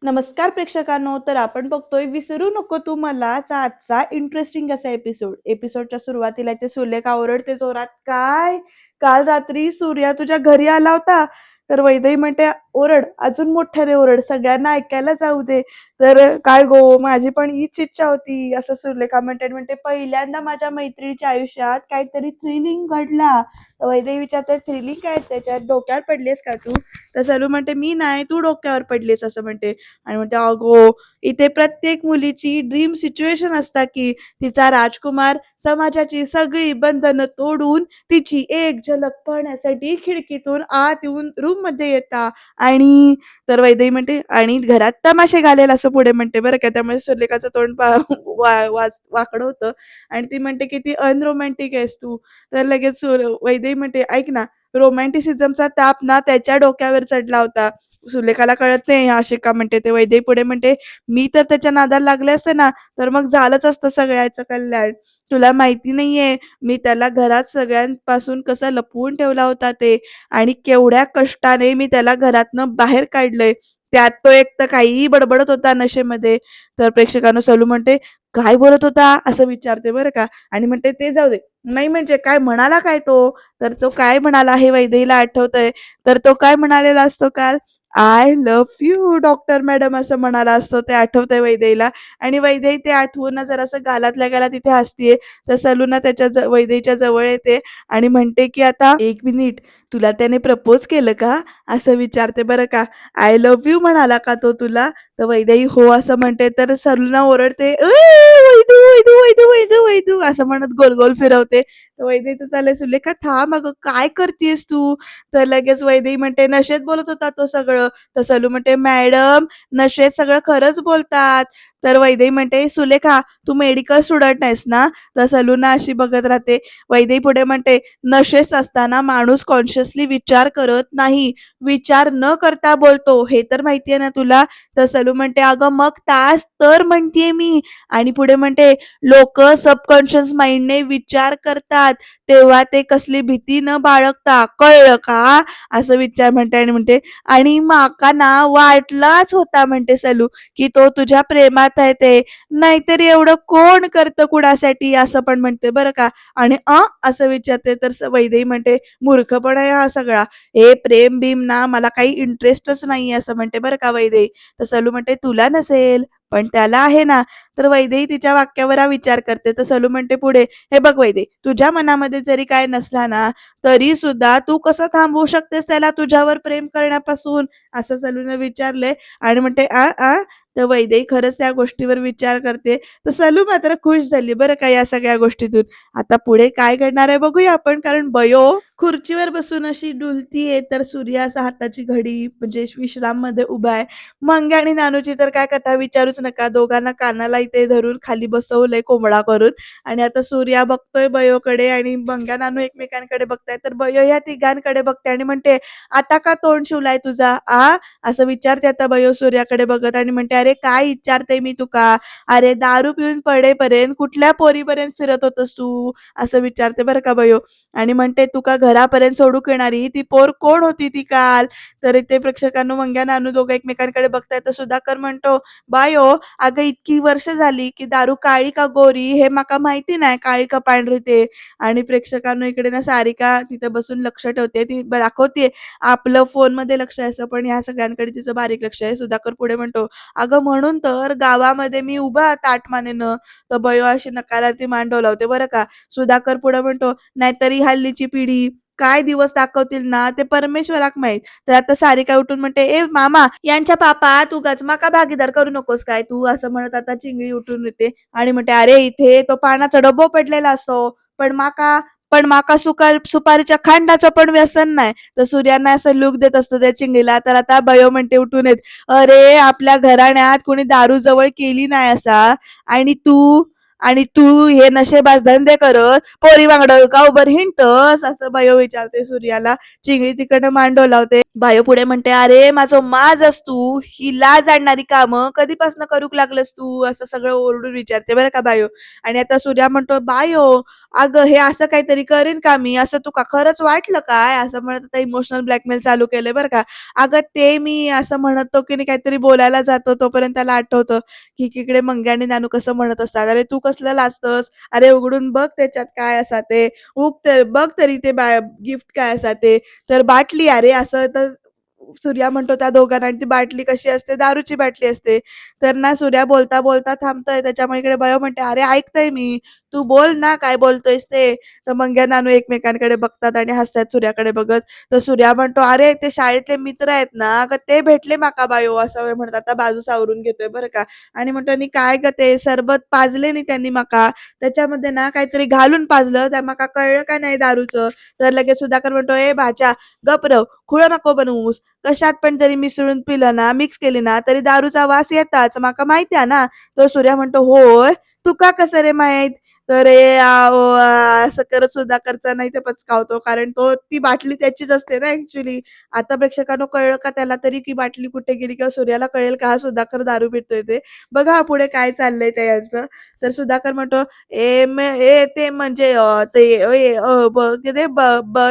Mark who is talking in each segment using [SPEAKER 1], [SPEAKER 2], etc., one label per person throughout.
[SPEAKER 1] नमस्कार प्रेक्षकांनो, तर आपण बघतोय विसरू नको तू मलाचा आजचा इंटरेस्टिंग असा एपिसोड. एपिसोडच्या सुरुवातीला ते सुलेखा ओरडते जोरात, "काय? काल रात्री सूर्या तुझ्या घरी आला होता?" तर वैदेही म्हणते, "ओरड, अजून मोठ्याने ओरड, सगळ्यांना ऐकायला जाऊ दे." तर "काय गो, माझी पण हीच इच्छा होती." असं सुलेखा म्हणते आणि म्हणते, "पहिल्यांदा माझ्या मैत्रिणीच्या आयुष्यात काहीतरी थ्रिलिंग घडला." तर वैदेही विचारते, "थ्रिलिंग काय त्याच्यात? डोक्यावर पडलीस का तू?" तर सलू म्हणते, "मी नाही, तू डोक्यावर पडलीस." असं म्हणते. आणि म्हणते अगो इथे प्रत्येक मुलीची ड्रीम सिच्युएशन असता की तिचा राजकुमार समाजाची सगळी बंधनं तोडून तिची एक झलक पाहण्यासाठी खिडकीतून आत येऊन रूम मध्ये येता आणि तर वैदेही म्हणते आणि घरात तमाशे घालेल असं पुढे म्हणते बरं का. त्यामुळे सुलेखाचं तोंड वाकडं होतं आणि ती म्हणते की ती अनरोमॅन्टिक आहेस तू. तर लगेच वैदेही म्हणते ऐक ना, रोमॅन्टिसिझमचा ताप ना त्याच्या डोक्यावर चढला होता. सुलेखाला कळत नाही अशी का म्हणते. ते वैदेही पुढे म्हणते, "मी तर त्याच्या नादाला लागले असते ना, तर मग झालंच असतं सगळ्याचं कल्याण. तुला माहिती नाहीये, मी त्याला घरात सगळ्यांपासून कसं लपवून ठेवला होता ते आणि केवढ्या कष्टाने मी त्याला घरातनं बाहेर काढलंय. त्यात तो एक तर काहीही बडबडत होता नशेमध्ये." तर प्रेक्षकांनो सलू म्हणते, "काय बोलत होता?" असं विचारते बरं का आणि म्हणते, "ते जाऊ दे." नाही म्हणजे काय म्हणाला काय तो? तर तो काय म्हणाला हे वैदेहीला आठवतंय. तर तो काय म्हणालेला असतो काल? I love you doctor madam असं म्हणाला असतो ते आठवतंय वैदेहीला आणि वैदेही ते आठवून जरासं गालातल्या गालात तिथे हसतीये. तर सलूना वैदेहीच्या जवळ येते आणि म्हणते की आता एक मिनिट तुला त्याने प्रपोज केलं का असं विचारते बरं का. आय लव्ह यू म्हणाला का तो तुला? तर वैदेही हो असं म्हणते. तर सलूना ओरडते, "ए वैदू वैदू वैदू वैदू वैदू असं म्हणत गोल गोल फिरवते. तर वैदेहीचं चाललंय, सुलेखा थांब अगं काय करतेस तू? तर लगेच वैदेही म्हणते, "नशेत बोलत होता तो सगळं." तर सलू म्हणते, "मॅडम, नशेत सगळं खरंच बोलतात." तर वैदेही म्हणते, "सुलेखा, तू मेडिकल स्टुडंट आहेस ना?" तर सलूना अशी बघत राहते. वैदेही पुढे म्हणते, "नशेत असताना माणूस कॉन्शियसली विचार करत नाही. विचार न करता बोलतो. हे तर माहितीये ना तुला?" तर सलू म्हणते, "अगं मग तास तर म्हणतीये मी." आणि पुढे म्हणते, "लोकं सबकॉन्शियस माइंडने विचार करतात. तेव्हा ते कसली भीती न बाळगता, कळलं का?" असं विचार म्हणते आणि म्हणते, "आणि माका ना वाटलाच होता," म्हणते सलू, "की तो तुझ्या प्रेमात आहे ते. नाहीतर एवढं कोण करतं कुणासाठी?" असं पण म्हणते बरं का. आणि असं विचारते तर वैदेही म्हणते, "मूर्खपणा आहे हा सगळा. हे प्रेम-बिम ना मला काही इंटरेस्टच नाहीये," असं म्हणते बरं का वैदेही. तर सलू म्हणते, "तुला नसेल, पण त्याला आहे ना." तर वैदेही तिच्या वाक्यावर हा विचार करते. तर सलू म्हणते पुढे, "हे बघ वैदेही, तुझ्या मनामध्ये जरी काय नसला ना, तरी सुद्धा तू कसं थांबवू शकतेस त्याला तुझ्यावर प्रेम करण्यापासून?" असं सलूने विचारले आणि म्हणते, "आ, आ?" तर वैदेही खरंच त्या गोष्टीवर विचार करते. तर सलू मात्र खुश झाली बरं का या सगळ्या गोष्टीतून. आता पुढे काय घडणार आहे बघूया आपण, कारण बयो खुर्चीवर बसून अशी डुलतीये, तर सूर्य असा हाताची घडी म्हणजे विश्राममध्ये उभा आहे. मंग्या आणि नानूची तर काय कथा विचारूच नका. दोघांना कानाला इथे धरून खाली बसवलंय कोंबडा करून आणि आता सूर्या बघतोय बयोकडे आणि मंग्या नानू एकमेकांकडे बघताय. तर बयो ह्या तिघांकडे बघते आणि म्हणते, "आता का तोंड शिवलाय तुझा आ?" असं विचारते आता बयो सूर्याकडे बघत आणि म्हणते, "अरे काय विचारते मी तुका? अरे दारू पिऊन पडेपर्यंत कुठल्या पोरीपर्यंत फिरत होतस तू?" असं विचारते बरं का बयो आणि म्हणते, "तुका घरापर्यंत सोडूक येणारी ती पोर कोण होती ती काल?" तर इथे प्रेक्षकांनो मंग्या नानू दोघं एकमेकांकडे बघतायत. तर सुधाकर म्हणतो, "बायो, अगं इतकी वर्ष झाली की दारू काळी का गोरी हे माका माहिती नाही, काळी का पांढरी ते." आणि प्रेक्षकांनो इकडे ना सारिका तिथे बसून लक्ष ठेवते. ती दाखवते आपलं फोनमध्ये लक्ष आहे पण ह्या सगळ्यांकडे तिचं बारीक लक्ष आहे. सुधाकर पुढे म्हणतो, "अगं म्हणून तर गावामध्ये मी उभा ताठमानेनं." तर बयो अशी नकारार्थी मान डोलावते बरं का. सुधाकर पुढे म्हणतो, "नाहीतरी हल्लीची पिढी काय दिवस दाखवतील ना ते परमेश्वराक माहीत." तर आता सारिका उठून म्हणते, "ए मामा यांच्या पापा तू गजमाका भागीदार करू नकोस काय तू?" असं म्हणत आता चिंगळी उठून येते आणि म्हणते, "अरे इथे तो पानाचा डब्बो पडलेला असतो, पण माका सुपारीच्या खांडाचं पण व्यसन नाही." तर सूर्यांना असं लुक देत असतं त्या चिंगळीला. तर आता बयो म्हणते उठून येत, "अरे आपल्या घराण्यात कोणी दारू जवळ केली नाही असा आणि तू आणि तू हे नशेबाज धंदे करत पोरी वांगड का उभं हिंडतस असं बायो विचारते सूर्याला. चिंगडी तिकडनं मान डोलावते. बायो पुढे म्हणते, अरे माझं माझच तू ही लाज आणणारी कामं कधीपासून करूक लागलस तू, असं सगळं ओरडून विचारते बरं का बायो. आणि आता सूर्या म्हणतो, बायो अगं हे असं काहीतरी करीन का मी, असं तुका खरंच वाटलं काय, असं म्हणत आता इमोशनल ब्लॅकमेल चालू केलंय बरं का. अगं ते मी असं म्हणत तो की नाही काहीतरी बोलायला जातो तोपर्यंत त्याला आठवतं की इकडे मंग्या आणि नानू कसं म्हणत असतात, अरे तू कसलं लाजतस, अरे उघडून बघ त्याच्यात काय असा ते, उग ते बघ तरी ते गिफ्ट काय असा ते, तर बाटली अरे असं तर सूर्या म्हणतो त्या दोघांना, आणि ती बाटली कशी असते, दारूची बाटली असते. तर ना सूर्या बोलता बोलता थांबतोय, त्याच्यामुळे इकडे बयो म्हणते, अरे ऐकतय मी, तू बोल ना काय बोलतोयस ते. तर मंग्या नानू एकमेकांकडे बघतात आणि हसतात सूर्याकडे बघत. तर सूर्या म्हणतो, अरे ते शाळेतले मित्र आहेत ना का ते भेटले माका बायो, असं म्हणतात. आता बाजू सावरून घेतोय बरं का. आणि म्हणतो, आणि काय ग ते सरबत पाजले नाही त्यांनी माका, त्याच्यामध्ये ना काहीतरी घालून पाजलं, त्या माका कळलं का नाही दारूचं. तर लगेच सुधाकर म्हणतो, ए भाच्या गप रव, खुळं नको बनवूस, कशात पण जरी मिसळून पिलं ना, मिक्स केली ना तरी दारूचा वास येताच, माका माहिती आहे ना. तो सूर्या म्हणतो, होय तुका कसं रे माहित. तर असं करत सुधाकरचा नाही ते पचकावतो, कारण तो ती बाटली त्याचीच असते ना ऍक्च्युली. आता प्रेक्षकांनो कळलं का त्याला तरी की बाटली कुठे गेली, किंवा सूर्याला कळेल का हा सुधाकर दारू पितोय ते. बघा हा पुढे काय चाललंय त्या यांचं. तर सुधाकर म्हणतो, ए ते म्हणजे ते ते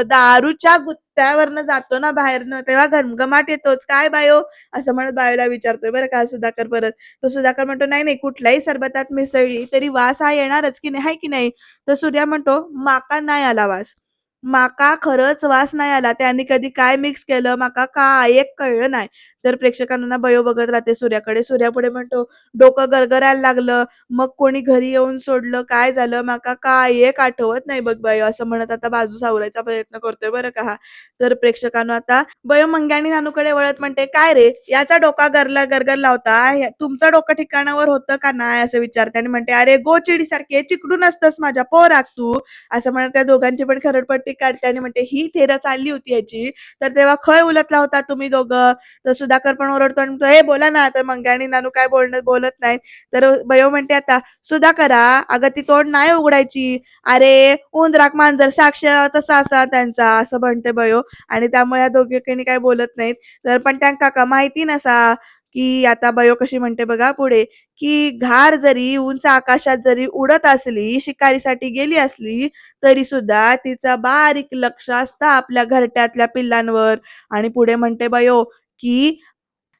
[SPEAKER 1] दारूच्या गुत्त्यावरनं जातो ना बाहेरनं तेव्हा घमघमाट येतोच काय बायो, असं म्हणत बायोला विचारतोय बरं का सुधाकर परत. तो सुधाकर म्हणतो, नाही नाही कुठल्याही सरबतात मिसळली तरी वास हा येणारच की नाही, हाय की नाही. तर सूर्या म्हणतो, माका नाही आला वास, माका खरंच वास नाही आला, त्यांनी कधी काय मिक्स केलं माका काय एक कळलं नाही. तर प्रेक्षकांना बयो बघत राहते सूर्याकडे. सूर्या पुढे म्हणतो, डोकं गरगरायला लागलं, मग कोणी घरी येऊन सोडलं, काय झालं माका काय एक आठवत नाही बघ बायो, असं म्हणत आता बाजू सावरायचा प्रयत्न करतोय बरं का हा. तर प्रेक्षकांनो आता बयो मंग्या आणि नानूकडे वळत म्हणते, काय रे याचा डोका गरगरला होता, तुमचं डोकं ठिकाणावर होतं का नाही, असं विचारते. आणि म्हणते, अरे गोचिडी सारखे चिकडून असतस माझ्या पोरात तू, असं म्हणत त्या दोघांची पण खरडपट्टी काढते. आणि म्हणते, ही थेर चालली होती याची, तर तेव्हा खय उलटला होता तुम्ही दोघं. तर सुधाकर पण ओरडतो आणि म्हणतो, हे बोला ना. तर मंग्या आणि नानू काय बोलत नाहीत. तर बयो म्हणते आता, सुधाकरा अगं ती तोंड नाही उघडायची, अरे उंदराक मांजर साक्ष तसा असा त्यांचा, असं म्हणते बयो. आणि त्यामुळे या दोघींनी काही बोलत नाहीत. तर पण त्यांका का माहिती नसा की आता बयो कशी म्हणते बघा पुढे, की घार जरी उंच आकाशात जरी उडत असली, शिकारीसाठी गेली असली, तरी सुद्धा तिचा बारीक लक्ष असतं आपल्या घरट्यातल्या पिल्लांवर. आणि पुढे म्हणते बयो, की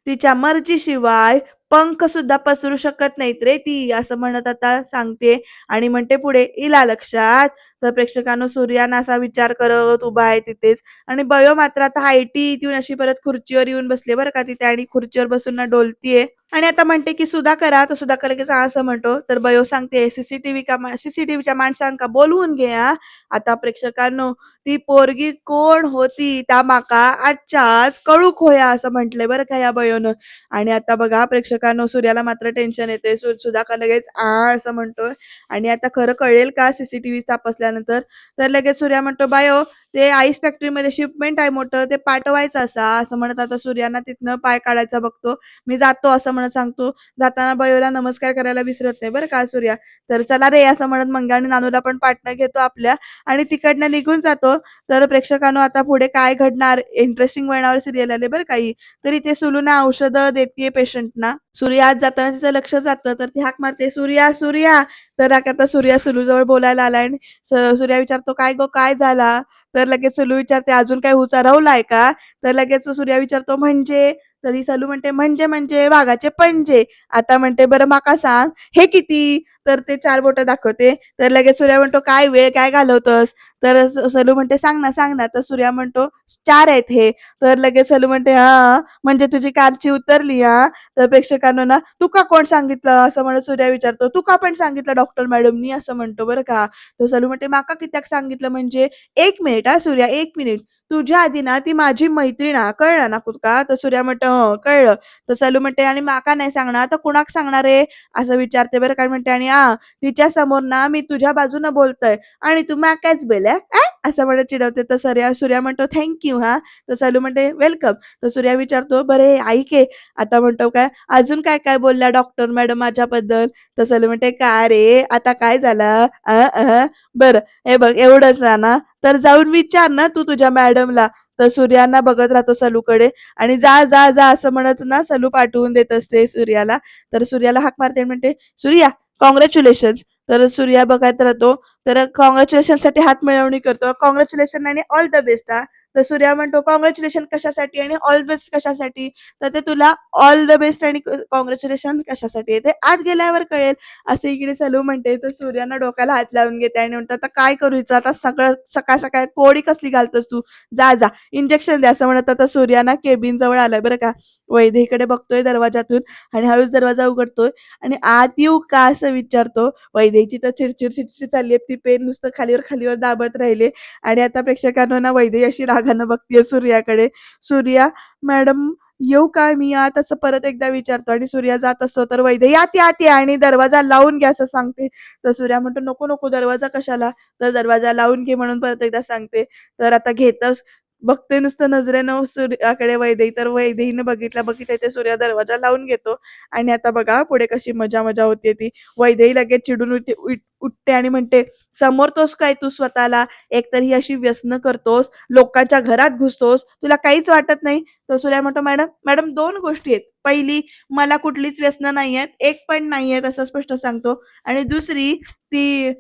[SPEAKER 1] तिच्या मर्जीशिवाय पंख सुद्धा पसरू शकत नाहीत रे ती, असं म्हणत आता सांगते. आणि म्हणते पुढे, इला लक्षात. तर प्रेक्षकांनो सूर्यानं असा विचार करत उभा आहे तिथेच. आणि बयो मात्र आता हायटी येऊन अशी परत खुर्चीवर येऊन बसली बरं का तिथे, आणि खुर्चीवर बसून ना डोलतीये. आणि आता म्हणते की सुधाकरा, तर सुधाकर लगेच असं म्हणतो. तर बयो सांगते, सीसीटीव्हीच्या माणसांका बोलवून घे हा. आता प्रेक्षकांनो ती पोरगी कोण होती त्या माका आजच्याच कळूक होया, असं म्हटलंय बरं का या बयोनं. आणि आता बघा प्रेक्षकांनो सूर्याला मात्र टेन्शन येते. सुधाकर लगेच असं म्हणतोय. आणि आता खरं कळेल का सीसीटीव्ही तपासल्यानंतर. तर लगेच सूर्या म्हणतो, बायो ते आईस फॅक्टरीमध्ये शिपमेंट आहे मोठं, ते पाठवायचं असा, असं म्हणत आता सूर्याना तिथनं पाय काढायचा बघतो. मी जातो असं म्हणत सांगतो. जाताना बयोला नमस्कार करायला विसरत नाही बरं का सूर्या. तर चला रे असं म्हणत मंग्या आणि नानूला पण पार्टनर घेतो आपल्या, आणि तिकडनं निघून जातो. तर प्रेक्षकांनो आता पुढे काय घडणार, इंटरेस्टिंग वळणावर सिरियल आले बरं काही. तर इथे सुलूना औषधं देतीये पेशंटना. सूर्या आत जाताना तिचं लक्ष जातं, तर ती हाक मारते, सूर्या सूर्या. तर आता सूर्या सुलूजवळ बोलायला आलाय. आणि सूर्या विचारतो, काय गो काय झाला. तर लगेच सुलू विचारते, अजून काय उचारवलाय का. तर लगेच सूर्या विचारतो, म्हणजे. तरी सलू म्हणते, म्हणजे वाघाचे पंजे. आता म्हणते, बरं माका सांग हे किती. तर ते 4 बोटं दाखवते. तर लगेच सूर्या म्हणतो, काय वेळ काय घालवतस. तर सलू म्हणते, सांग ना. तर सूर्या म्हणतो, 4 आहेत हे. तर लगेच सलू म्हणते, हा म्हणजे तुझी कारची उतरली हा. तर प्रेक्षकांना ना, तुका कोण सांगितलं, असं म्हणत सूर्या विचारतो. तुका पण सांगितलं डॉक्टर मॅडमनी, असं म्हणतो बरं का. तर सलू म्हणते, माका कित्याक सांगितलं म्हणजे. 1 मिनिट हा सूर्या, 1 मिनिट. तुझ्या आधी ना ती माझी मैत्रीण हा, कळलं ना तुका. तर सूर्या म्हणतो, कळलं. तर सलू म्हणते, आणि माका नाही सांगणार तर कुणाक सांगणार आहे, असं विचारते बरं काय. म्हणते, आणि तिच्या समोर ना मी तुझ्या बाजूनं बोलतोय आणि तू माकाच बोल, असं म्हणत चिडवते. तर सूर्या म्हणतो, "थँक यू हां." तर सलू म्हणते, "वेलकम." तर सूर्या विचारतो, "बरं हे ऐक आहे." आता म्हणतो काय, "अजून काय-काय बोलल्या डॉक्टर मॅडम माझ्याबद्दल?" तर सलू म्हणते, "का रे? आता काय झालं? बरं हे बघ एवढंच ना, तर जाऊन विचार ना तू तुझ्या मॅडमला." तर सूर्या बघत राहतो सलूकडे आणि "जा, जा, जा" असं म्हणत ना सलू पाठवून देत असते सूर्याला. तर सूर्याला हाक मारते आणि म्हणते, "सूर्या, काँग्रॅच्युलेशन्स." तर सूर्या बघत राहतो. तर काँग्रॅच्युलेशनसाठी हात मिळवणी करतो. "काँग्रॅच्युलेशन आणि ऑल द बेस्ट हां." तर सूर्या म्हणतो, "काँग्रॅच्युलेशन कशासाठी आणि ऑल बेस्ट कशासाठी?" तर ते "तुला ऑल द बेस्ट आणि काँग्रॅच्युलेशन कशासाठी आहे ते आत गेल्यावर कळेल." असं इकडे सलू म्हणते. तर सूर्यानं डोक्याला हात लावून घेते आणि म्हणतो, "आता काय करू हिचं? आता सगळं सकाळ-सकाळ कोडी कसली घालतोस तू? जा, जा इंजेक्शन द्या." असं म्हणत आता सूर्या ना केबिन जवळ आलाय बरं का. वैदेहीकडे बघतोय दरवाजातून आणि हळूच दरवाजा उघडतोय आणि "आत येऊ का?" असं विचारतो. वैदेहीची तर चिडचिड चालली आहे. ती पेन नुसतं खालीवर दाबत राहिले आणि आता प्रेक्षकांनो ना वैदेही अशी रागानं बघतीये सूर्याकडे. सूर्या, "मॅडम येऊ का मी आत?" असं परत एकदा विचारतो आणि सूर्या जात असतो तर वैदेही, "आत या, आत या आणि दरवाजा लावून घ्या." असं सांगते. तर सूर्या म्हणतो, "नको, नको दरवाजा कशाला?" तर "दरवाजा लावून घे" म्हणून परत एकदा सांगते. तर आता घेतच बघते नुसतं नजरेनं सूर्याकडे वैदेही. तर वैदेहीनं बघितल्या ते सूर्या दरवाजा लावून घेतो आणि आता बघा पुढे कशी मजा होतीये ती. वैदेही लगेच चिडून उठते आणि म्हणते, "समोरतोस काय तू स्वतःला? एकतर ही अशी व्यसनं करतोस, लोकांच्या घरात घुसतोस, तुला काहीच वाटत नाही." तर सूर्या म्हणतो, "मॅडम, मॅडम 2 गोष्टी आहेत. पहिली, मला कुठलीच व्यसनं नाहीयेत, एक पण नाहीयेत असं स्पष्ट सांगतो आणि दुसरी ती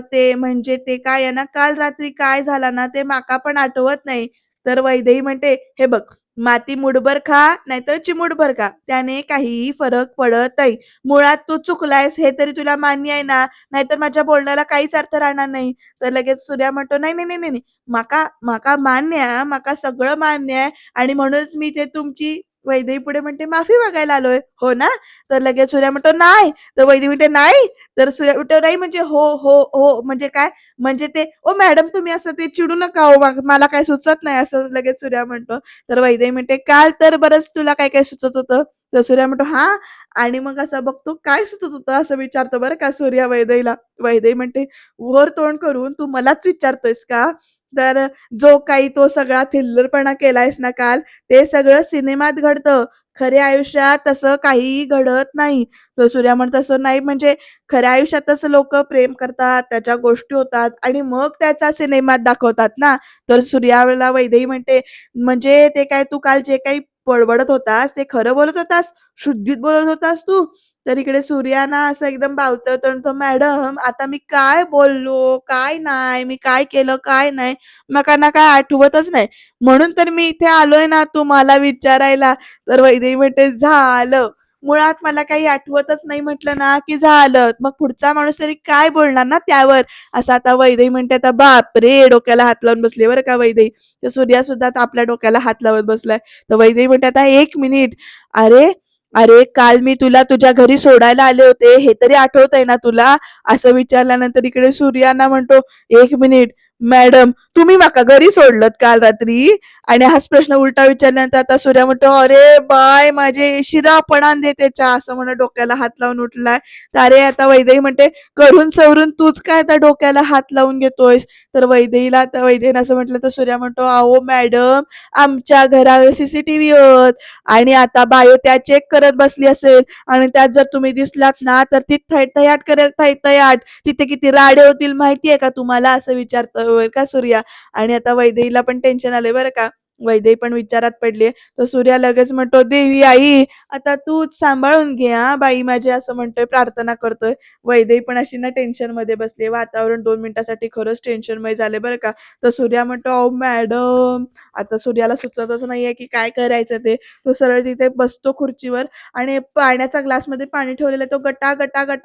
[SPEAKER 1] ते म्हणजे ते काय आहे ना, काल रात्री काय झालं ना, ते माका पण आठवत नाही." तर वैदेही म्हणते, "हे बघ, माती मुठभर खा, नाहीतर चिमूटभर खा, त्याने काहीही फरक पडत नाही. मुळात तू चुकलायस हे तरी तुला मान्य आहे ना, नाहीतर माझ्या बोलण्याला काहीच अर्थ राहणार नाही." तर लगेच सूर्या म्हणतो, "नाही, नाही, नाही, नाही, नाही. माका माका मान्य आहे माका सगळं मान्य आहे आणि म्हणूनच मी इथे तुमची" वैदेही पुढे म्हणते, "माफी मागायला आलोय, हो ना?" तर लगेच सूर्या म्हणतो, "नाही." तर वैदेही म्हणते, "नाही?" तर सूर्या म्हणतो, "नाही म्हणजे हो, हो, हो." म्हणजे काय? म्हणजे ते, "ओ मॅडम तुम्ही असं ते चिडू नका हो, मला काही सुचत नाही." असं लगेच सूर्या म्हणतो. तर वैदेही म्हणते, "काल तर बरंच तुला काय-काय सुचत होतं?" तर सूर्या म्हणतो, "हां." आणि मग असं बघतो, "काय सुचत होतं?" असं विचारतो बरं का सूर्या वैदेहीला. वैदेही म्हणते, वर तोंड करून, "तू मलाच विचारतोयस का? तर जो काही तो सगळा थिल्लरपणा केलायस ना काल, ते सगळं सिनेमात घडतं. खऱ्या आयुष्यात तसं काहीही घडत नाही." तर सूर्या म्हणतो, "तसं नाही म्हणजे खऱ्या आयुष्यातच लोकं प्रेम करतात, त्याच्या गोष्टी होतात आणि मग त्याचा सिनेमात दाखवतात ना." तर सूर्याला वैदेही म्हणते, "म्हणजे ते काय तू काल जे काही बडबडत होतास, ते खरं बोलत होतास? शुद्धीत बोलत होतास तू?" तर इकडे सूर्या ना असं एकदम बावचळतो आणि तो, "मॅडम आता मी काय बोललो, काय नाही, मी काय केलं, काय नाही, मला ना काय आठवतच नाही. म्हणून तर मी इथे आलोय ना तुम्हाला विचारायला." तर वैदेही म्हणते, "झालं. मुळात मला काही आठवतच नाही म्हटलं ना, की झालं. मग पुढचा माणूस तरी काय बोलणार ना त्यावर." असं आता वैदेही म्हणते, आता बापरे! डोक्याला हात लावून बसली बरं का वैदेही. तर सूर्या सुद्धा आता आपल्या डोक्याला हात लावत बसलाय. तर वैदेही म्हणते, "आता 1 मिनिट. अरे, अरे काल मी तुला तुझ्या घरी सोडायला आले होते, हे तरी आठवतंय ना तुला?" असं विचारल्यानंतर इकडे सूर्या म्हणतो, "1 मिनिट. मॅडम, तुम्ही माका घरी सोडलत काल रात्री?" आणि हाच प्रश्न उलटा विचारल्यानंतर आता सूर्या म्हणतो, "अरे बाय माझे शिरा पणान दे त्याच्या." असं म्हणत डोक्याला हात लावून उठलाय. तर अरे आता वैदेही म्हणते, "करून सवरून तूच काय आता डोक्याला हात लावून घेतोयस?" तर वैदेहीने असं म्हटलं तर सूर्या म्हणतो, "अहो मॅडम, आमच्या घरावर सीसीटीव्ही होत आणि आता बायो त्या चेक करत बसली असेल आणि त्यात जर तुम्ही दिसलात ना, तर ती थैतयाट करेल थैतयाट. तिथे किती राडे होतील माहितीये का तुम्हाला?" असं विचारतोय बरं का सूर्या. आणि आता वैदेहीला पण टेन्शन आलंय बरं का. वैदेही पण विचारात पडलीये. तर सूर्या लगेच म्हणतो, "देवी आई, आता तूच सांभाळून घे हां बाई माझी." असं म्हणतोय, प्रार्थना करतोय. वैदेही पण अशी ना टेन्शनमध्ये बसली. वातावरण 2 मिनिटासाठी खरंच टेन्शनमय झालंय बरं का. तर सूर्या म्हणतो, "अहो मॅडम." आता सूर्याला सुचतच नाहीये की काय करायचं ते. तो सरळ तिथे बसतो खुर्चीवर आणि पाण्याचा ग्लासमध्ये पाणी ठेवलेलं आहे. तो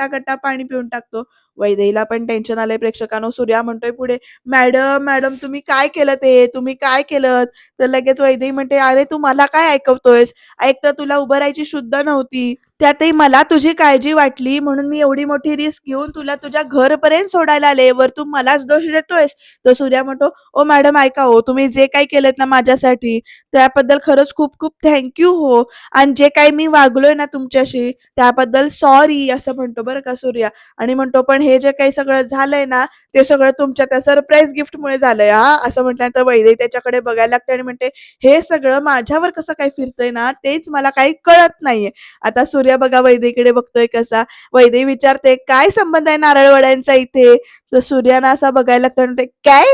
[SPEAKER 1] गटा पाणी पिऊन टाकतो. वैदेहीला पण टेन्शन आलंय प्रेक्षकांनो. सूर्या म्हणतोय पुढे, "मॅडम, मॅडम तुम्ही काय केलं ते? तुम्ही काय केलंत?" तर लगेच वैदेही म्हणते, "अरे तू मला काय ऐकवतोयस? एक तर तुला उभं राहायची शुद्ध नव्हती. त्यातही मला तुझी काळजी वाटली म्हणून मी एवढी मोठी रिस्क घेऊन तुला तुझ्या घरपर्यंत सोडायला आले. वर तू मलाच दोष देतोयस." तर सूर्या म्हणतो, "ओ मॅडम ऐका हो, तुम्ही जे काही केलत ना माझ्यासाठी त्याबद्दल खरंच खूप-खूप थँक यू हो. आणि जे काही मी वागलोय ना तुमच्याशी त्याबद्दल सॉरी." असं म्हणतो बरं का सूर्या. आणि म्हणतो, "पण हे जे काही सगळं झालंय ना, ते सगळं तुमच्या त्या सरप्राईज गिफ्टमुळे झालंय हां." असं म्हटल्यानंतर वैदेही त्याच्याकडे बघायला लागते आणि म्हणते, "हे सगळं माझ्यावर कसं काय फिरतंय ना, तेच मला काही कळत नाहीये." आता सूर्य बघा वैदेहीकडे बघतोय कसा. वैदेही विचारते, "काय संबंध आहे नारळ वड्यांचा इथे?" तर सूर्यानं असा बघायला लागतो आणि म्हणते, "काय?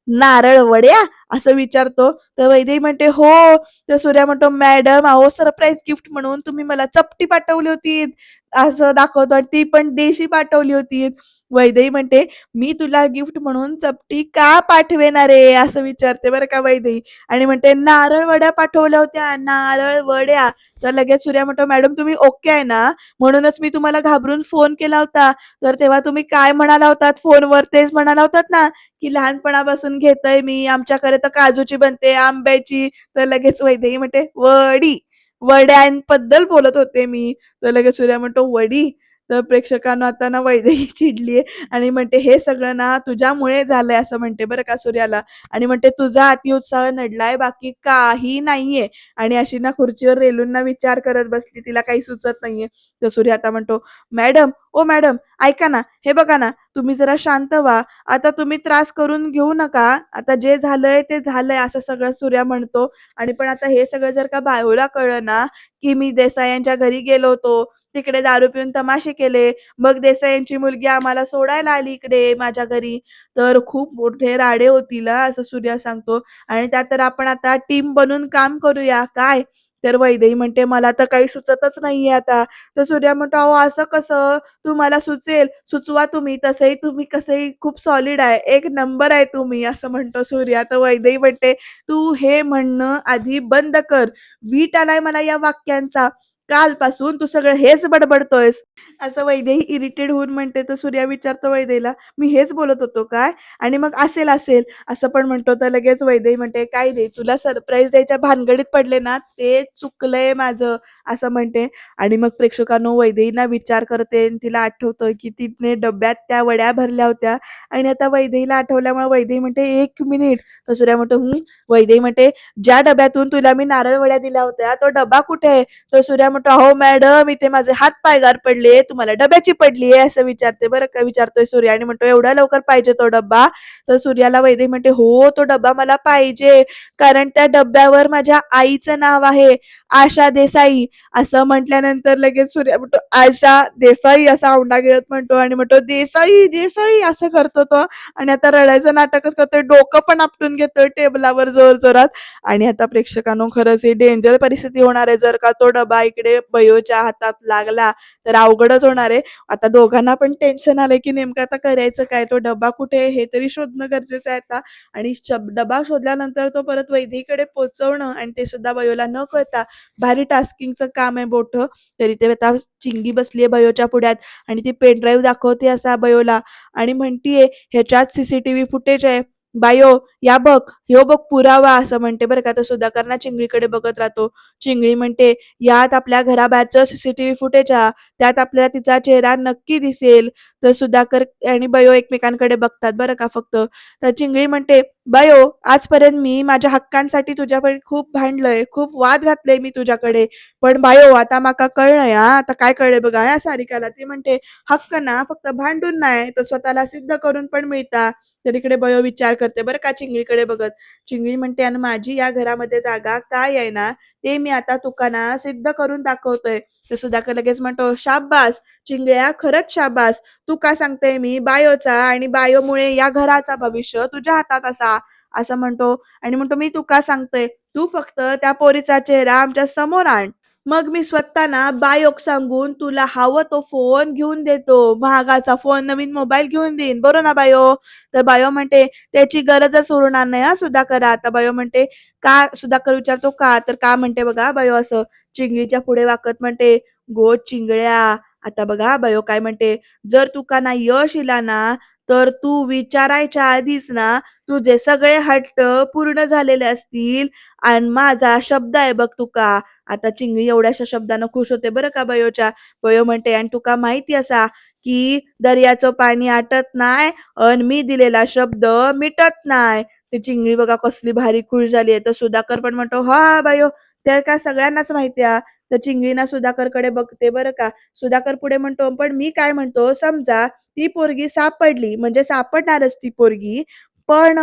[SPEAKER 1] नारळ वड्या?" असं विचारतो. तर वैदेही म्हणते, "हो." तर सूर्या म्हणतो, "मॅडम अहो सरप्राईज गिफ्ट म्हणून तुम्ही मला चपटी पाठवली होती." असं दाखवतो आणि ती पण देशी पाठवली होती. वैदेही म्हणते, "मी तुला गिफ्ट म्हणून चपटी का पाठवेणार आहे?" असं विचारते बरं का वैदेही आणि म्हणते, "नारळ वड्या पाठवल्या होत्या, नारळ वड्या." तर लगेच सूर्या म्हणतो, "मॅडम तुम्ही ओके आहे ना? म्हणूनच मी तुम्हाला घाबरून फोन केला होता. तर तेव्हा तुम्ही काय म्हणाला होतात फोनवर? तेच म्हणाला होतात ना, की लहानपणापासून घेतोय मी, आमच्याकडे तर काजूची बनते, आंब्याची." तर लगेच वैदेही म्हणते, "वडी, वड्यांबद्दल बोलत होते मी." तर लगेच सूर्या म्हणतो, "वडी?" तर प्रेक्षकांना आता ना वैदेही चिडली आणि म्हणते, "हे सगळं ना तुझ्यामुळे झालंय." असं म्हणते बरं का सूर्याला आणि म्हणते, "तुझा अतिउत्साह नडलाय, बाकी काही नाहीये." आणि अशी ना खुर्चीवर रेलून ना विचार करत बसली, तिला काही सुचत नाहीये. तर सूर्य आता म्हणतो, "मॅडम, ओ मॅडम, ऐका ना, हे बघा ना, तुम्ही जरा शांत व्हा. आता तुम्ही त्रास करून घेऊ नका. आता जे झालंय ते झालंय." असं सगळं सूर्या म्हणतो आणि पण आता हे सगळं जर का बायूला कळलं ना, की मी देसाई यांच्या घरी गेलो होतो, तिकडे दारू पिऊन तमाशे केले, मग देसाई यांची मुलगी आम्हाला सोडायला आली इकडे माझ्या घरी, तर खूप मोठे राडे होतील हां, असं सूर्या सांगतो. आणि त्यात तर आपण आता टीम बनून काम करूया, काय? तर वैदेही म्हणते, "मला तर काही सुचतच नाहीये आता." तर सूर्या म्हणतो, "अहो असं कसं? तुम्हाला सुचेल, सुचवा तुम्ही. तसंही तुम्ही कसंही खूप सॉलिड आहे. एक नंबर आहे तुम्ही." असं म्हणतो सूर्या. तर वैदेही म्हणते, "तू हे म्हणणं आधी बंद कर. वीट आलाय मला या वाक्यांचा. कालपासून तू सगळं हेच बडबडतोयस." असं वैदेही इरिटेट होऊन म्हणते. तर सूर्या विचारतो वैदेहीला, "मी हेच बोलत होतो काय?" आणि मग "असेल." असं पण म्हणतो. तर लगेच वैदेही म्हणते, "काय रे तुला सरप्राईज द्यायच्या भानगडीत पडले ना, ते चुकलंय माझं." असं म्हणते आणि मग प्रेक्षकांनो वैदेहीला विचार करते आणि तिला आठवतं, की तिने डब्यात त्या वड्या भरल्या होत्या आणि आता वैदेहीला आठवल्यामुळे वैदेही म्हणते, "1 मिनिट." तर सूर्या म्हणतो, "हं." वैदेही म्हणते, "ज्या डब्यातून तुला मी नारळ वड्या दिल्या होत्या, तो डब्बा कुठे आहे?" तर सूर्या म्हणतो, "अहो मॅडम, इथे माझे हात-पाय गार पडले. तुम्हाला डब्याची पडली आहे." असं विचारते बरं का विचारतोय सूर्या आणि म्हणतो, "एवढ्या लवकर पाहिजे तो डब्बा?" तर सूर्याला वैदेही म्हणते, "हो, तो डब्बा मला पाहिजे. कारण त्या डब्यावर माझ्या आईचं नाव आहे, आशा देसाई." असं म्हटल्यानंतर लगेच सूर्या म्हणतो, "आशा देसाई?" असा औंढा गिळत म्हणतो आणि म्हणतो, "देसाई, देसाई." असं करतो तो आणि आता रडायचं नाटकच करतोय. डोकं पण आपटून घेतोय टेबलावर जोरजोरात आणि आता प्रेक्षकांनो खरंच ही डेंजर परिस्थिती होणार आहे. जर का तो डबा इकडे बयोच्या हातात लागला, तर अवघडच होणार आहे. आता दोघांना पण टेन्शन आलंय, की नेमकं आता करायचं काय? तो डब्बा कुठे आहे? हे तरी शोधणं गरजेचं आहे आता आणि डबा शोधल्यानंतर तो परत वैदेहीकडे पोहोचवणं आणि ते सुद्धा बयोला न कळता भारी टास्किंगचं काम आहे मोठं. तरी ते आता चिंगी बसली आहे बयोच्या पुढ्यात आणि ती पेन ड्राईव्ह दाखवते असा बयोला आणि म्हणतीये, "ह्याच्यात सीसीटीव्ही फुटेज आहे. बायो, या बघ, ह्यो बघ पुरावा." असं म्हणते बरं का. तर सुधाकर ना चिंगळीकडे बघत राहतो. चिंगळी म्हणते, "यात आपल्या घराबाहेरचं सीसीटीव्ही फुटेज आहे. त्यात आपल्याला तिचा चेहरा नक्की दिसेल." तर सुधाकर आणि बयो एकमेकांकडे बघतात बरं का फक्त. तर चिंगळी म्हणते, "बयो, आजपर्यंत मी माझ्या हक्कांसाठी तुझ्याकडे खूप भांडलोय, खूप वाद घातले मी तुझ्याकडे. पण बायो आता माका कळलंय हां, आता काय कळलंय बघा हां सारिकाला." ती म्हणते, "हक्क ना फक्त भांडून नाही, तर स्वतःला सिद्ध करून पण मिळतात." तर इकडे बयो विचार करते बरं का चिंगळीकडे बघत. चिंगळी म्हणते, "आणि माझी या घरामध्ये जागा काय आहे ना, ते मी आता तुका ना सिद्ध करून दाखवतोय." तर सुधाकर लगेच म्हणतो, "शाब्बास चिंगळ्या, खरंच शाब्बास. तू का सांगते मी बायोचा आणि बायोमुळे या घराचा भविष्य तुझ्या हातात असा." असं म्हणतो आणि म्हणतो, "मी तुका सांगतोय, तू फक्त त्या पोरीचा चेहरा आमच्या समोर आण. मग मी स्वतः ना बायोक सांगून तुला हवं तो फोन घेऊन देतो. महागाचा फोन, नवीन मोबाईल घेऊन देईन. बरोबर ना बायो?" तर बायो म्हणते, "त्याची गरजच उरणार नाही हां सुधाकरा." आता बायो म्हणते, "का?" सुधाकर विचारतो, "का?" तर का म्हणते बघा बायो असं चिंगळीच्या पुढे वाकत म्हणते, "गो चिंगळ्या." आता बघा बायो काय म्हणते, "जर तुका ना यश इला ना, तर तू विचारायच्या आधीच ना, तुझे सगळे हट्ट पूर्ण झालेले असतील आणि माझा शब्द आहे बघ तुका. आता चिंगळी एवढ्याशा शब्दानं खुश होते बरं का बयोच्या. बयो म्हणते, "आणि तुका माहिती असा, की दर्याचं पाणी आटत नाय अन् मी दिलेला शब्द मिटत नाय." ती चिंगळी बघा कसली भारी खुश झाली आहे. तर सुधाकर पण म्हणतो, "हां, बयो, ते काय सगळ्यांनाच माहिती आहे." तर चिंगळी ना सुधाकरकडे बघते बरं का. सुधाकर पुढे म्हणतो, "पण मी काय म्हणतो, समजा ती पोरगी सापडली, म्हणजे सापडणारच ती पोरगी. पण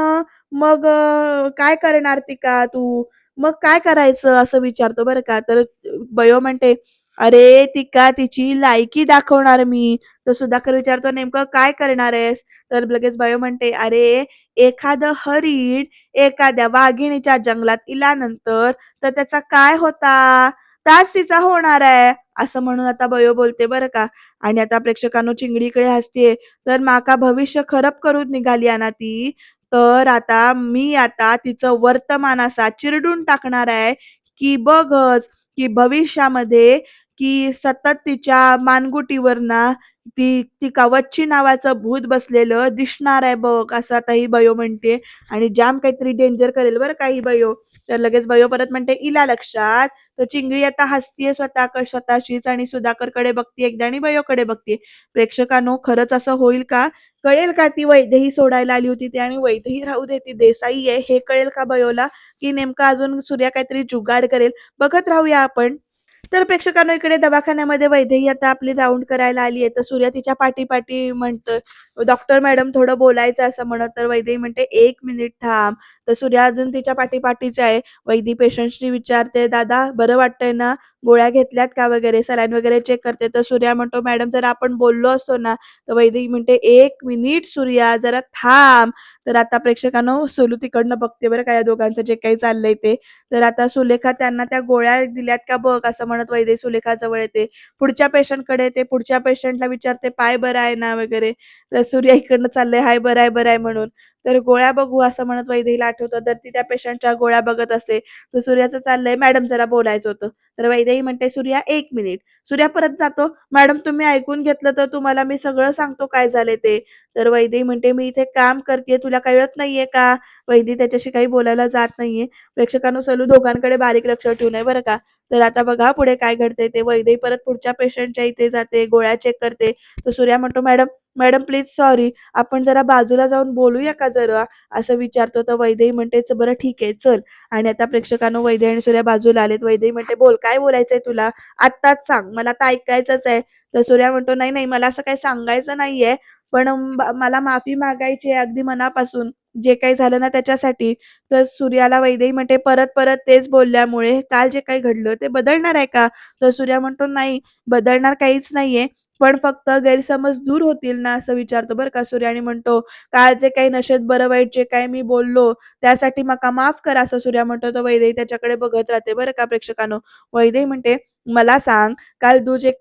[SPEAKER 1] मग काय करणार ती का तू? मग काय करायचं?" असं विचारतो बरं का. तर बयो म्हणते, "अरे ती का तिची लायकी दाखवणार मी." तर सुधाकर विचारतो, "नेमकं काय करणार आहेस?" तर लगेच बयो म्हणते, "अरे एखादं हरीण एखाद्या वाघिणीच्या जंगलात इल्यानंतर तर त्याचा काय होता? त्याच तिचा होणार आहे." असं म्हणून आता बयो बोलते बरं का. आणि आता प्रेक्षकांनो चिंगडीकडे हसतीये. तर माका भविष्य खराब करून निघाली आहे ना ती. तर मी आता तिचं वर्तमान असा चिरडून टाकणार आहे, की बघच, की भविष्यामध्ये की सतत तिच्या मानगुटीवर ना ती कवची नावाचं भूत बसलेलं दिसणार आहे बघ, असं आता ही बयो म्हणते. आणि जाम काहीतरी डेंजर करेल बरं का ही बयो. तर लगेच बयो परत म्हणते, "इला लक्षात?" तर चिंगळी आता हसतीये स्वतःशीच आणि सुधाकरकडे बघतीये एकदा आणि बयोकडे बघतीये. प्रेक्षकांनो, खरंच असं होईल का? कळेल का ती वैदेही सोडायला आली होती ती आणि वैदेही राहू दे ती देसाई आहे हे कळेल का बयोला? की नेमका अजून सूर्या काहीतरी जुगाड करेल? बघत राहूया आपण. तर प्रेक्षकांनो इकडे दवाखान्यामध्ये वैदेही आता आपली राउंड करायला आली आहे. तर सूर्या तिच्या पाठी-पाठी म्हणतोय, "डॉक्टर मॅडम थोडं बोलायचं आहे," असं म्हणत. तर वैदेही म्हणते, "1 मिनिट थांब." तर सूर्या अजून तिच्या पाठी-पाठीच आहे. वैदी पेशंट्सनी विचारते, "दादा बरं वाटतंय ना? गोळ्या घेतल्यात का वगैरे?" सलाईन वगैरे चेक करते. तर सूर्या म्हणतो, "मॅडम जर आपण बोललो असतो ना." तर वैदेही म्हणते, "1 मिनिट सूर्या जरा थांब." तर आता प्रेक्षकांनो सुलू तिकडनं बघते बरं का या दोघांचं जे काही चाललंय ते. तर आता सुलेखा त्यांना त्या गोळ्या दिल्यात का बघ, असं म्हणत वैदेही सुलेखाजवळ येते. पुढच्या पेशंटकडे येते. पुढच्या पेशंटला विचारते, "पाय बरा आहे ना?" वगैरे. तर सूर्या इकडनं चाललंय, "हाय, बरं आहे, बरं आहे" म्हणून. तर गोळ्या बघू असं म्हणत वैदेहीला आठवतं. तर ती त्या पेशंटच्या गोळ्या बघत असते. तर सूर्याचं चाललंय, "मॅडम जरा बोलायचं होतं." तर वैदेही म्हणते, "सूर्या 1 मिनिट." सूर्या परत जातो, "मॅडम तुम्ही ऐकून घेतलं तर तुम्हाला मी सगळं सांगतो काय झालंय ते." तर वैदेही म्हणते, "मी इथे काम करतेय, तुला कळत नाहीये का?" वैदेही त्याच्याशी काही बोलायला जात नाहीये. प्रेक्षकांनो सलू दोघांकडे बारीक लक्ष ठेवून आहे बरं का. तर आता बघा पुढे काय घडतंय ते. वैदेही परत पुढच्या पेशंटच्या इथे जाते, गोळ्या चेक करते. तर सूर्या म्हणतो, "मॅडम, मॅडम प्लीज सॉरी, आपण जरा बाजूला जाऊन बोलूया का जरा?" असं विचारतो. तर वैदेही म्हणते, "बरं ठीक आहे, चल." आणि आता प्रेक्षकांनो वैदेही आणि सूर्या बाजूला आलेत. वैदेही म्हणते, "बोल, काय बोलायचंय तुला? आत्ताच सांग, मला आता ऐकायचंच आहे." तर सूर्या म्हणतो, "नाही, नाही, मला असं काही सांगायचं नाहीये, पण मला माफी मागायची आहे अगदी मनापासून, जे काही झालं ना त्याच्यासाठी." तर सूर्याला वैदेही म्हणते, "परत-परत तेच बोलल्यामुळे काल जे काही घडलं ते बदलणार आहे का?" तर सूर्या म्हणतो, "नाही, बदलणार काहीच नाहीये, पण फक्त गैरसमज दूर होतील ना?" असं विचारतो बरं का सूर्या आणि म्हणतो, "काल जे काही नशेत बरं वाईट जे काही मी बोललो, त्यासाठी माका माफ कर." असं सूर्या म्हणतो. तर वैदेही त्याच्याकडे बघत राहते बरं का प्रेक्षकांनो. वैदेही म्हणते, "मला सांग, काल तू जे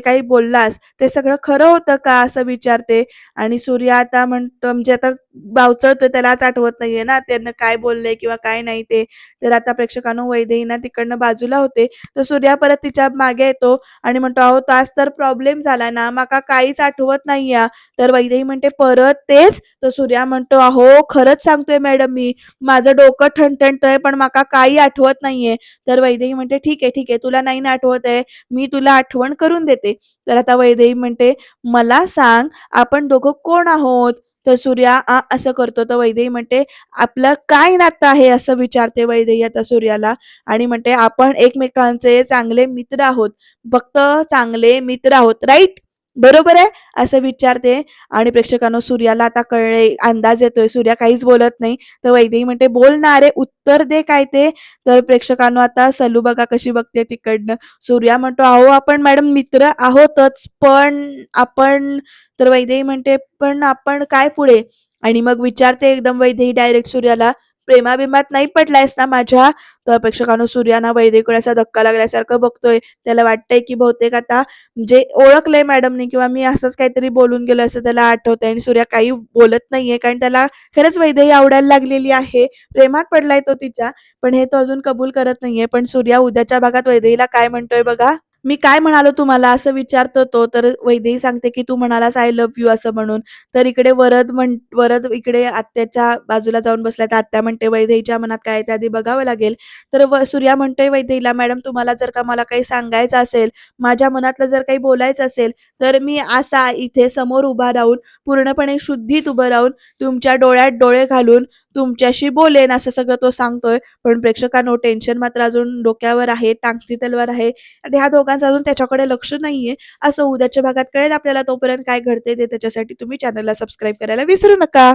[SPEAKER 1] काही बोललास, ते सगळं खरं होतं का?" असं विचारते. आणि सूर्या आता म्हणतो म्हणजे आता बावचळतोय, त्यालाच आठवत नाहीये ना त्यानं काय बोललंय किंवा काय नाही ते. तर आता प्रेक्षकांनो वैदेही ना तिकडनं बाजूला होते. तर सूर्या परत तिच्या मागे येतो आणि म्हणतो, "अहो तास तर प्रॉब्लेम झाला ना, माका काहीच आठवत नाहीये." तर वैदेही म्हणते, "परत तेच?" तर सूर्या म्हणतो, "अहो खरंच सांगतोय मॅडम मी, माझं डोकं ठणठणतंय पण माका काही आठवत नाहीये." तर वैदेही म्हणते, "ठीक आहे, ठीक आहे. तुला नाही ना आठवत आहे, मी तुला आठवण करून देते." तर आता वैदेही म्हणते, "मला सांग, आपण दोघं कोण आहोत?" तर सूर्या असं करतो. तर वैदेही म्हणते, "आपलं काय नातं आहे?" असं विचारते वैदेही आता सूर्याला आणि म्हणते, "आपण एकमेकांचे चांगले मित्र आहोत. फक्त चांगले मित्र आहोत, राइट? बरोबर आहे?" असं विचारते आणि प्रेक्षकांनो सूर्याला आता कळले, अंदाज येतोय. सूर्या काहीच बोलत नाही. तर वैदेही म्हणते, "बोल ना रे, उत्तर दे काय ते?" तर प्रेक्षकांनो आता सलू बघा कशी बघते तिकडनं. सूर्या म्हणतो, "अहो आपण मॅडम मित्र आहोतच, पण आपण." तर वैदेही म्हणते, "पण आपण काय पुढे?" आणि मग विचारते एकदम वैदेही डायरेक्ट सूर्याला, "प्रेमाबिमात नाही पडलायस ना माझ्या?" तर प्रेक्षकांनो सूर्या ना वैदेहीकडे असा धक्का लागल्यासारखं बघतोय. त्याला वाटतंय की बहुतेक आता जे ओळखलंय मॅडमनी किंवा मी असंच काहीतरी बोलून गेलो असं त्याला आठवतंय आणि सूर्या काही बोलत नाहीये कारण त्याला खरंच वैदेही आवडायला लागलेली आहे. प्रेमात पडलाय तो तिच्या, पण हे तो अजून कबूल करत नाहीये. पण सूर्या उद्याच्या भागात वैदेहीला काय म्हणतोय बघा. मी काय म्हणालो तुम्हाला असं विचारतो तो, तर वैदेही सांगते, की "तू म्हणालास आय लव्ह यू" असं म्हणून. तर इकडे वरद इकडे आत्याच्या बाजूला जाऊन बसलाय. तर आत्या म्हणते, "वैदेहीच्या मनात काय आहे ते आधी बघावं लागेल." तर सूर्या म्हणतोय वैदेहीला, "मॅडम तुम्हाला जर का मला काही सांगायचं असेल, माझ्या मनातलं जर काही बोलायचं असेल, तर मी असा इथे समोर उभा राहून, पूर्णपणे शुद्धीत उभं राहून, तुमच्या डोळ्यात डोळे घालून तुमच्याशी बोलेन." असं सगळं तो सांगतोय. पण प्रेक्षकांनो टेन्शन मात्र अजून डोक्यावर आहे, टांगती तलवार आहे. आणि ह्या दोघांचं अजून त्याच्याकडे लक्ष नाहीये. असं उद्याच्या भागात कळेल आपल्याला. तोपर्यंत काय घडते ते त्याच्यासाठी तुम्ही चॅनलला सबस्क्राईब करायला विसरू नका.